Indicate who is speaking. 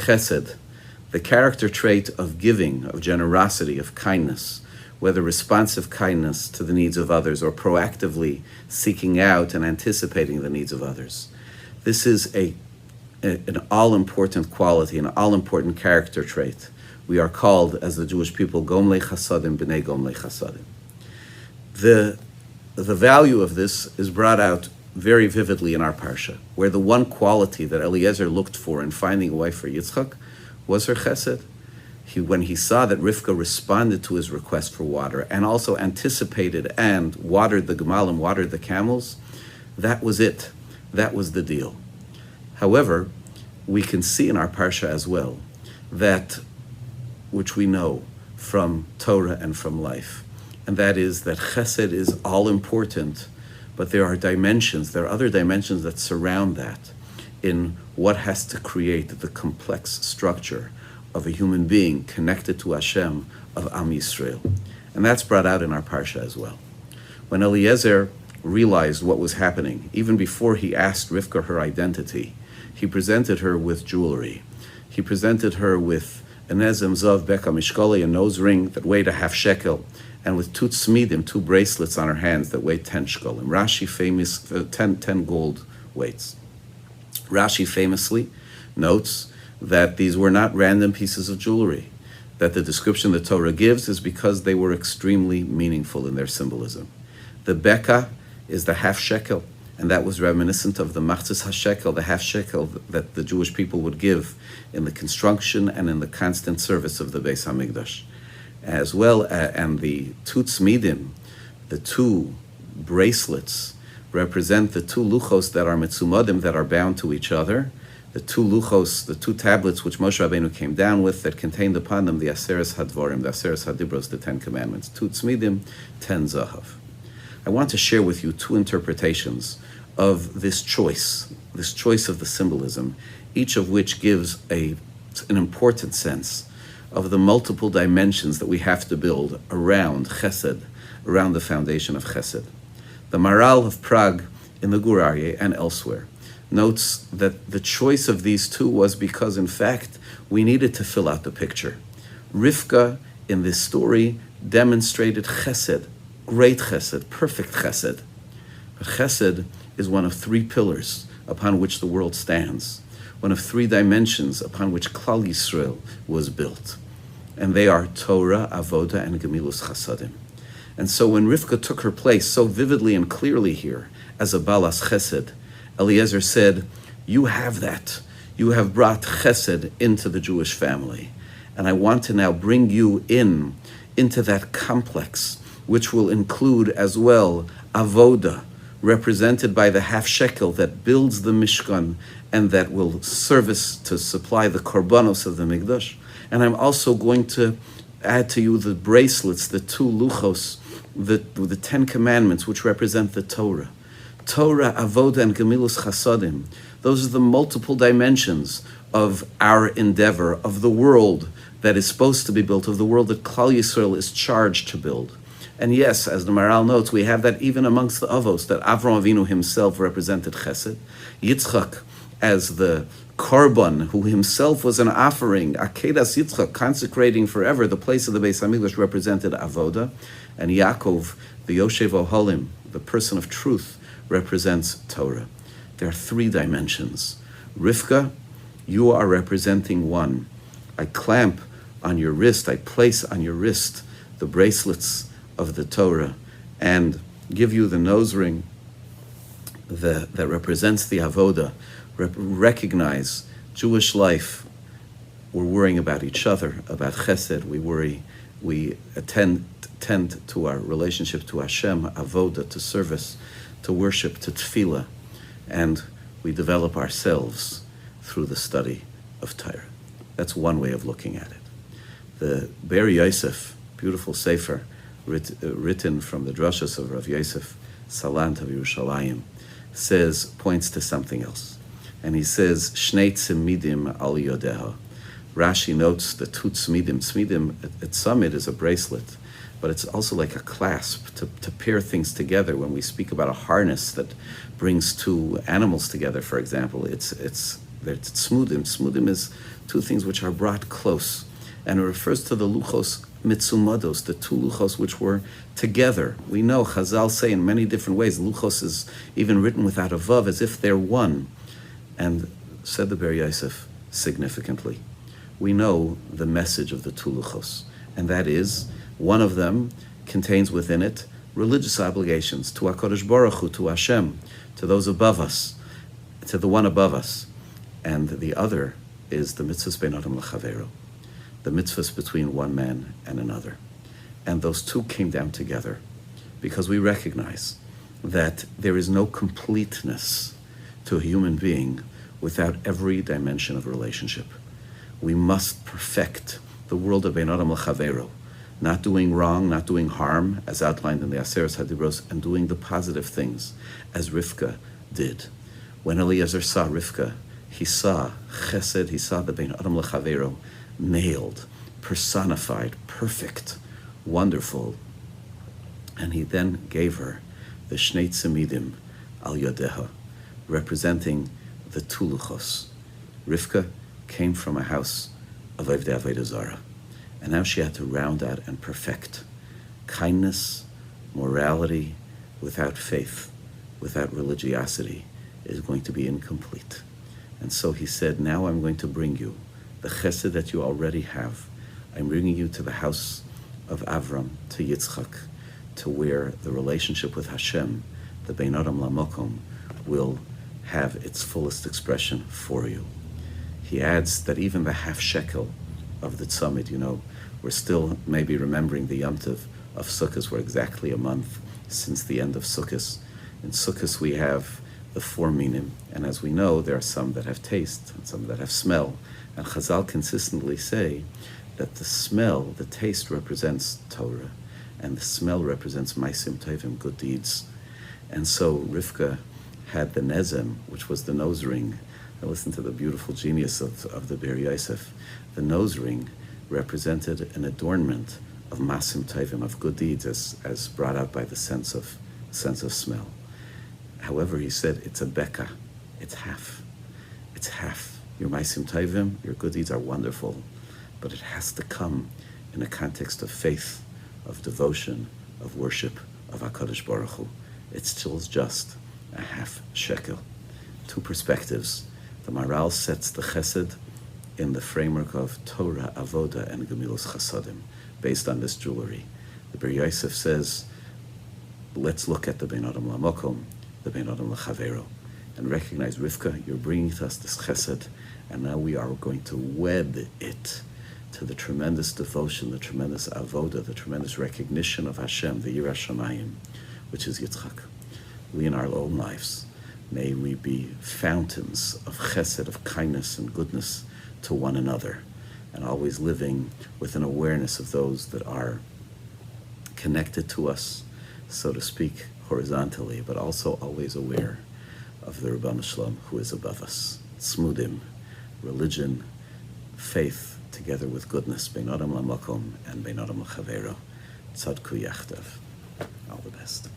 Speaker 1: chesed, the character trait of giving, of generosity, of kindness, whether responsive kindness to the needs of others or proactively seeking out and anticipating the needs of others. This is an all-important quality, an all-important character trait. We are called, as the Jewish people, Gomlei Chasadim, B'nei Gomlei Chasadim. The value of this is brought out very vividly in our Parsha, where the one quality that Eliezer looked for in finding a wife for Yitzchak was her chesed. When he saw that Rivka responded to his request for water and also anticipated and watered the gemalim, watered the camels, that was it. That was the deal. However, we can see in our Parsha as well that, which we know from Torah and from life, and that is that chesed is all important, but there are other dimensions that surround that in what has to create the complex structure of a human being connected to Hashem, of Am Yisrael. And that's brought out in our Parsha as well. When Eliezer realized what was happening, even before he asked Rivka her identity, he presented her with jewelry. He presented her with a nezem zav beka mishkoli, a nose ring that weighed a half shekel, and with two tzmidim, two bracelets on her hands that weighed 10 shkolim. Rashi 10 gold weights. Rashi famously notes that these were not random pieces of jewelry, that the description the Torah gives is because they were extremely meaningful in their symbolism. The beka is the half shekel, and that was reminiscent of the machzis hashekel, the half shekel that the Jewish people would give in the construction and in the constant service of the Beis HaMikdash. As well, and the two tzmidim, the two bracelets, represent the two luchos that are mitzumadim, that are bound to each other, the two luchos, the two tablets which Moshe Rabbeinu came down with that contained upon them the Aseres HaDvarim, the Aseres HaDibros, the 10 Commandments, two tzmidim, 10 zahav. I want to share with you two interpretations of this choice of the symbolism, each of which gives an important sense of the multiple dimensions that we have to build around chesed, around the foundation of chesed. The Maharal of Prague in the Gur Aryeh and elsewhere notes that the choice of these two was because, in fact, we needed to fill out the picture. Rivka, in this story, demonstrated chesed, great chesed, perfect chesed. But chesed is one of three pillars upon which the world stands, one of three dimensions upon which Klal Yisrael was built. And they are Torah, Avoda, and Gemilus Chasadim. And so when Rivka took her place so vividly and clearly here as a Balas Chesed, Eliezer said, you have that. You have brought Chesed into the Jewish family. And I want to now bring you into that complex, which will include as well Avoda, represented by the half shekel that builds the Mishkan and that will service to supply the korbanos of the Mikdash. And I'm also going to add to you the bracelets, the two luchos, the 10 Commandments, which represent the Torah. Torah, Avoda, and Gemilus Chasadim. Those are the multiple dimensions of our endeavor, of the world that is supposed to be built, of the world that Klal Yisrael is charged to build. And yes, as the Maharal notes, we have that even amongst the Avos, that Avraham Avinu himself represented Chesed. Yitzchak, as the Korban, who himself was an offering, Akedas Yitzchak, consecrating forever the place of the Beis HaMikdash, represented Avoda. And Yaakov, the Yoshev Oholim, the person of truth, represents Torah. There are three dimensions. Rivka, you are representing one. I clamp on your wrist, I place on your wrist the bracelets of the Torah and give you the nose ring that represents the Avoda. Recognize Jewish life. We're worrying about each other, about Chesed. We tend to our relationship to Hashem, Avoda, to service, to worship, to tefillah, and we develop ourselves through the study of Torah. That's one way of looking at it. The Be'er Yosef, beautiful sefer, written from the drashas of Rav Yosef Salant of Yerushalayim, points to something else. And he says, Shnei tzimidim al yodeha. Rashi notes the two tzmidim. Tzmidim, at summit, is a bracelet, but it's also like a clasp to pair things together. When we speak about a harness that brings two animals together, for example, it's They're tzmudim. Tzmudim is two things which are brought close. And it refers to the luchos mitzumados, the two luchos which were together. We know Chazal say in many different ways, luchos is even written without a vav, as if they're one. And said the Ber Yosef significantly, we know the message of the two luchos, and that is, one of them contains within it religious obligations to HaKadosh Baruch Hu, to Hashem, to those above us, to the one above us. And the other is the mitzvahs bein adam l'chavero, the mitzvahs between one man and another. And those two came down together because we recognize that there is no completeness to a human being without every dimension of relationship. We must perfect the world of bein adam l'chavero, not doing wrong, not doing harm, as outlined in the Aseres HaDibros, and doing the positive things, as Rivka did. When Eliezer saw Rivka, he saw chesed, he saw the bein adam l'chavero nailed, personified, perfect, wonderful. And he then gave her the Shnei Tzimidim al Yodeha, representing the two luchos. Rivka came from a house of Avdei Avodah Zarah, and now she had to round out and perfect kindness, morality. Without faith, without religiosity, is going to be incomplete. And so he said, now I'm going to bring you the chesed that you already have. I'm bringing you to the house of Avram, to Yitzchak, to where the relationship with Hashem, the Bein Adam Lamokom, will have its fullest expression for you. He adds that even the half shekel of the tzamid, we're still maybe remembering the Yom Tov of Sukkot. We're exactly a month since the end of Sukkot. In Sukkot we have the four minim, and as we know, there are some that have taste and some that have smell. And Chazal consistently say that the smell, the taste represents Torah, and the smell represents Maisim Tovim, good deeds. And so Rivka had the nezem, which was the nose ring. I listened to the beautiful genius of the Ber Yosef. The nose ring represented an adornment of Masim Tovim, of good deeds, as brought out by the sense of smell. However, he said it's a beka, it's half. It's half. Your Maisim Tovim, your good deeds are wonderful, but it has to come in a context of faith, of devotion, of worship, of HaKadosh Baruch Hu. It still is just a half shekel. Two perspectives. The Maral sets the chesed in the framework of Torah, Avoda, and Gemilos Chasadim, based on this jewelry. The Ber Yosef says, let's look at the Bein Adam Lamokom, the Bein Adam L'Chavero, and recognize, Rivka, you're bringing to us this chesed, and now we are going to wed it to the tremendous devotion, the tremendous avoda, the tremendous recognition of Hashem, the Yirah Shamayim, which is Yitzchak. We in our own lives, may we be fountains of chesed, of kindness and goodness to one another, and always living with an awareness of those that are connected to us, so to speak, horizontally, but also always aware of the Ribono Shel Olam who is above us. Tzmudim, religion, faith, together with goodness, Bein Adam Lamokom and Bein Adam L'Chavero, Tzadku Yachdav. All the best.